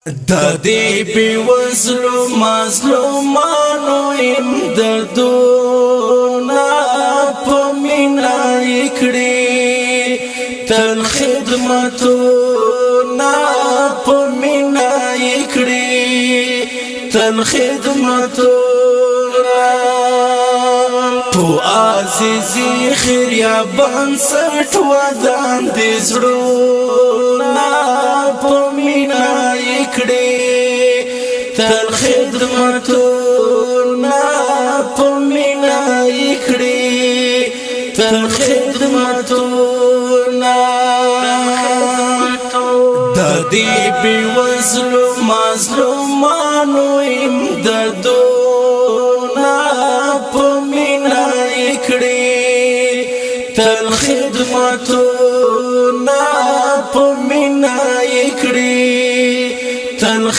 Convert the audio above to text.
د دې بېوزلو مظلومانو امدادونه په مینه یې کړي، تل خدمتونه په مینه یې کړي، تل خدمتونه په عزیزي خیریا بنسټ ودان دي زړونه په مینه یې کړي، تل خدمتونه په مینه یې کړي، تل خدمتونه د دې بېوزلو مظلومانو امدادونه په مینه یې کړي، تل خدمتونه په مینه یې کړي، تل